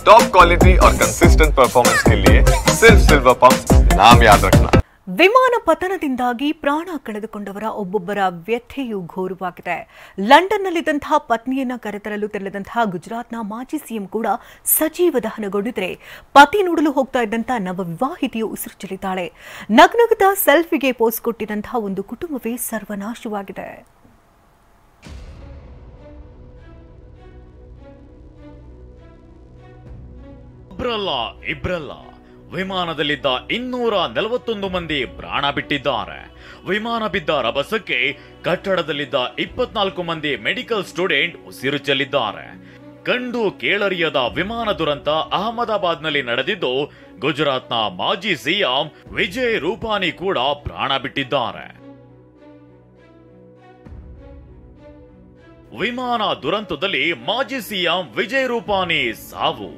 Top quality और consistent performance के लिए सिर्फ सिल्वर पंप नाम याद रखना। ವಿಮಾನ ಪತನದಿಂದಾಗಿ ಪ್ರಾಣ ಕಳೆದುಕೊಂಡವರ ಒಬ್ಬೊಬ್ಬರ ವ್ಯಥೆಯು ಘೋರವಾಗಿದೆ. ಲಂಡನ್ನಲ್ಲಿದ್ದಂತಹ ಪತ್ನಿಯನ್ನ ಕರೆತರಲು ತೆರಳಿದಂತಹ ಗುಜರಾತ್ನ ಮಾಜಿ ಸಿಎಂ ಕೂಡ ಸಜೀವ ದಹನಗೊಂಡಿದ್ರೆ, ಪತಿ ನೋಡಲು ಹೋಗ್ತಾ ಇದ್ದಂತಹ ನವವಿವಾಹಿತೆಯು ಉಸಿರು ಚೆಲ್ಲಿದ್ದಾಳೆ. ನಗ್ನಗುತ್ತಾ ಸೆಲ್ಫಿಗೆ ಪೋಸ್ ಕೊಟ್ಟಿದ್ದಂತಹ ಒಂದು ಕುಟುಂಬವೇ ಸರ್ವನಾಶವಾಗಿದೆ. ಇಬ್ರಲ್ಲ ವಿಮಾನದಲ್ಲಿದ್ದ 241 ಮಂದಿ ಪ್ರಾಣ ಬಿಟ್ಟಿದ್ದಾರೆ. ವಿಮಾನ ಬಿದ್ದ ರಭಸಕ್ಕೆ ಕಟ್ಟಡದಲ್ಲಿದ್ದ 24 ಮಂದಿ ಮೆಡಿಕಲ್ ಸ್ಟೂಡೆಂಟ್ ಉಸಿರು ಚೆಲ್ಲಿದ್ದಾರೆ. ಕಂಡು ಕೇಳರಿಯದ ವಿಮಾನ ದುರಂತ ಅಹಮದಾಬಾದ್ನಲ್ಲಿ ನಡೆದಿದ್ದು, ಗುಜರಾತ್ನ ಮಾಜಿ ಸಿಎಂ ವಿಜಯ್ ರೂಪಾನಿ ಕೂಡ ಪ್ರಾಣ ಬಿಟ್ಟಿದ್ದಾರೆ. ವಿಮಾನ ದುರಂತದಲ್ಲಿ ಮಾಜಿ ಸಿಎಂ ವಿಜಯ್ ರೂಪಾನಿ ಸಾವು.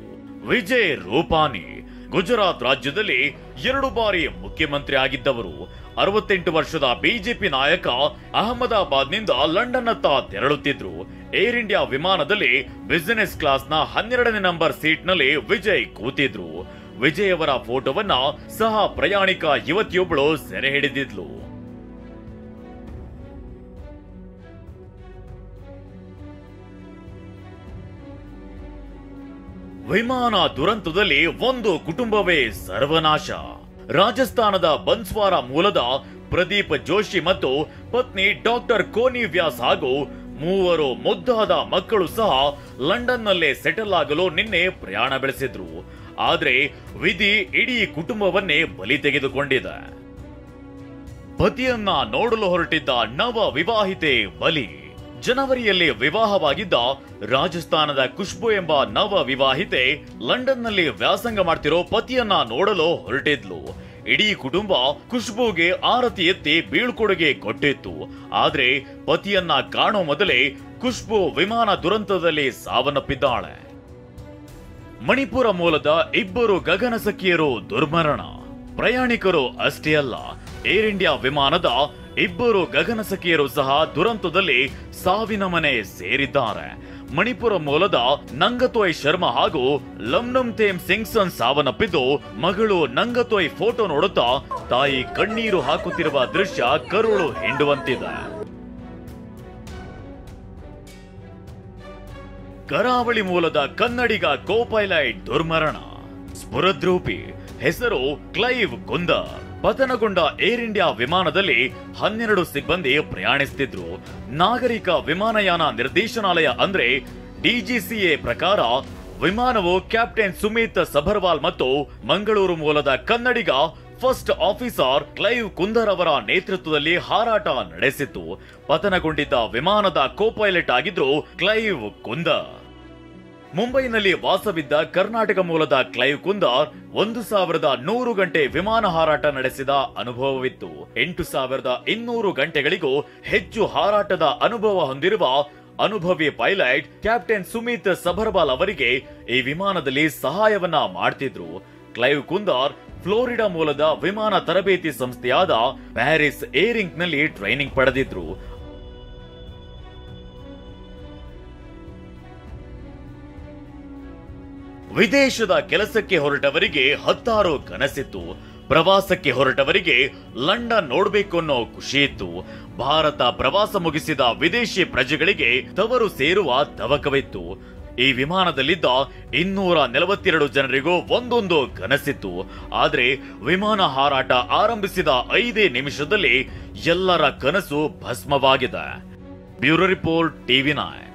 ವಿಜಯ್ ರೂಪಾನಿ ಗುಜರಾತ್ ರಾಜ್ಯದಲ್ಲಿ 2 ಬಾರಿ ಮುಖ್ಯಮಂತ್ರಿ ಆಗಿದ್ದವರು. 68 ವರ್ಷದ ಬಿಜೆಪಿ ನಾಯಕ ಅಹಮದಾಬಾದ್ನಿಂದ ಲಂಡನ್ ಅತ್ತ ತೆರಳುತ್ತಿದ್ರು. ಏರ್ ಇಂಡಿಯಾ ವಿಮಾನದಲ್ಲಿ ಬಿಸಿನೆಸ್ ಕ್ಲಾಸ್ನ 12ನೇ ನಂಬರ್ ಸೀಟ್ನಲ್ಲಿ ವಿಜಯ್ ಕೂತಿದ್ರು. ವಿಜಯ್ ಅವರ ಫೋಟೋವನ್ನ ಸಹ ಪ್ರಯಾಣಿಕ ಯುವತಿಯೊಬ್ಬಳು ಸೆರೆ ಹಿಡಿದಿದ್ಲು. ವಿಮಾನ ದುರಂತದಲ್ಲಿ ಒಂದು ಕುಟುಂಬವೇ ಸರ್ವನಾಶ. ರಾಜಸ್ಥಾನದ ಬನ್ಸ್ವಾರ ಮೂಲದ ಪ್ರದೀಪ್ ಜೋಶಿ ಮತ್ತು ಪತ್ನಿ ಡಾಕ್ಟರ್ ಕೋನಿ ವ್ಯಾಸ್ ಹಾಗೂ 3 ಮುದ್ದಾದ ಮಕ್ಕಳು ಸಹ ಲಂಡನ್ನಲ್ಲೇ ಸೆಟಲ್ ಆಗಲು ನಿನ್ನೆ ಪ್ರಯಾಣ ಬೆಳೆಸಿದ್ರು. ಆದ್ರೆ ವಿಧಿ ಇಡೀ ಕುಟುಂಬವನ್ನೇ ಬಲಿ ತೆಗೆದುಕೊಂಡಿದೆ. ಪತಿಯನ್ನ ನೋಡಲು ಹೊರಟಿದ್ದ ನವ ವಿವಾಹಿತೆ ಬಲಿ. ಜನವರಿಯಲ್ಲಿ ವಿವಾಹವಾಗಿದ್ದ ರಾಜಸ್ಥಾನದ ಖುಷ್ಬು ಎಂಬ ನವ ವಿವಾಹಿತೆ ಲಂಡನ್ನಲ್ಲಿ ವ್ಯಾಸಂಗ ಮಾಡ್ತಿರೋ ಪತಿಯನ್ನ ನೋಡಲು ಹೊರಟಿದ್ಲು. ಇಡೀ ಕುಟುಂಬ ಖುಷ್ಬುಗೆ ಆರತಿ ಎತ್ತಿ ಬೀಳ್ಕೊಡುಗೆ ಕೊಟ್ಟಿತ್ತು. ಆದ್ರೆ ಪತಿಯನ್ನ ಕಾಣೋ ಮೊದಲೇ ಖುಷ್ಬು ವಿಮಾನ ದುರಂತದಲ್ಲಿ ಸಾವನ್ನಪ್ಪಿದ್ದಾಳೆ. ಮಣಿಪುರ ಮೂಲದ 2 ಗಗನಸಖಿಯರು ದುರ್ಮರಣ. ಪ್ರಯಾಣಿಕರು ಅಷ್ಟೇ ಅಲ್ಲ, ಏರ್ ಇಂಡಿಯಾ ವಿಮಾನದ 2 ಗಗನಸಖಿಯರು ಸಹ ದುರಂತದಲ್ಲಿ ಸಾವಿನ ಮನೆ ಸೇರಿದ್ದಾರೆ. ಮಣಿಪುರ ಮೂಲದ ನಂಗತೋಯ್ ಶರ್ಮಾ ಹಾಗೂ ಲಮ್ನುಮ್ತೇಮ್ ಸಿಂಗ್ಸನ್ ಸಾವನ್ನಪ್ಪಿದ್ದು, ಮಗಳು ನಂಗತೋಯ್ ಫೋಟೋ ನೋಡುತ್ತಾ ತಾಯಿ ಕಣ್ಣೀರು ಹಾಕುತ್ತಿರುವ ದೃಶ್ಯ ಕರುಳು ಹಿಂಡುವಂತಿದೆ. ಕರಾವಳಿ ಮೂಲದ ಕನ್ನಡಿಗ ಕೋ-ಪೈಲಟ್ ದುರ್ಮರಣ. ಸ್ಫುರದ್ರೂಪಿ, ಹೆಸರು ಕ್ಲೈವ್ ಕುಂದರ್. ಪತನಗೊಂಡ ಏರ್ ಇಂಡಿಯಾ ವಿಮಾನದಲ್ಲಿ 12 ಸಿಬ್ಬಂದಿ ಪ್ರಯಾಣಿಸುತ್ತಿದ್ರು. ನಾಗರಿಕ ವಿಮಾನಯಾನ ನಿರ್ದೇಶನಾಲಯ ಅಂದ್ರೆ ಡಿಜಿಸಿಎ ಪ್ರಕಾರ ವಿಮಾನವು ಕ್ಯಾಪ್ಟನ್ ಸುಮಿತ್ ಸಬರ್ವಾಲ್ ಮತ್ತು ಮಂಗಳೂರು ಮೂಲದ ಕನ್ನಡಿಗ ಫಸ್ಟ್ ಆಫೀಸರ್ ಕ್ಲೈವ್ ಕುಂದರ್ ಅವರ ನೇತೃತ್ವದಲ್ಲಿ ಹಾರಾಟ ನಡೆಸಿತ್ತು. ಪತನಗೊಂಡಿದ್ದ ವಿಮಾನದ ಕೋ-ಪೈಲಟ್ ಆಗಿದ್ರು ಕ್ಲೈವ್ ಕುಂದರ್. ಮುಂಬೈನಲ್ಲಿ ವಾಸವಿದ್ದ ಕರ್ನಾಟಕ ಮೂಲದ ಕ್ಲೈವ್ ಕುಂದರ್ 1100 ಗಂಟೆ ವಿಮಾನ ಹಾರಾಟ ನಡೆಸಿದ ಅನುಭವವಿತ್ತು. 8200 ಗಂಟೆಗಳಿಗೂ ಹೆಚ್ಚು ಹಾರಾಟದ ಅನುಭವ ಹೊಂದಿರುವ ಅನುಭವಿ ಪೈಲಟ್ ಕ್ಯಾಪ್ಟನ್ ಸುಮಿತ್ ಸಬರ್ವಾಲ್ ಅವರಿಗೆ ಈ ವಿಮಾನದಲ್ಲಿ ಸಹಾಯವನ್ನ ಮಾಡ್ತಿದ್ರು. ಕ್ಲೈವ್ ಕುಂದರ್ ಫ್ಲೋರಿಡಾ ಮೂಲದ ವಿಮಾನ ತರಬೇತಿ ಸಂಸ್ಥೆಯಾದ ಪ್ಯಾರಿಸ್ ಏರ್ ಇಂಕ್ ನಲ್ಲಿ ಟ್ರೈನಿಂಗ್ ಪಡೆದಿದ್ರು. ವಿದೇಶದ ಕೆಲಸಕ್ಕೆ ಹೊರಟವರಿಗೆ 10 ಕನಸಿತ್ತು. ಪ್ರವಾಸಕ್ಕೆ ಹೊರಟವರಿಗೆ ಲಂಡನ್ ನೋಡ್ಬೇಕು ಅನ್ನೋ ಖುಷಿ ಇತ್ತು. ಭಾರತ ಪ್ರವಾಸ ಮುಗಿಸಿದ ವಿದೇಶಿ ಪ್ರಜೆಗಳಿಗೆ ತವರು ಸೇರುವ ತವಕವಿತ್ತು. ಈ ವಿಮಾನದಲ್ಲಿದ್ದ 242 ಜನರಿಗೂ ಒಂದೊಂದು ಕನಸಿತ್ತು. ಆದ್ರೆ ವಿಮಾನ ಹಾರಾಟ ಆರಂಭಿಸಿದ 5 ನಿಮಿಷದಲ್ಲಿ ಎಲ್ಲರ ಕನಸು ಭಸ್ಮವಾಗಿದೆ. Bureau report, TV9.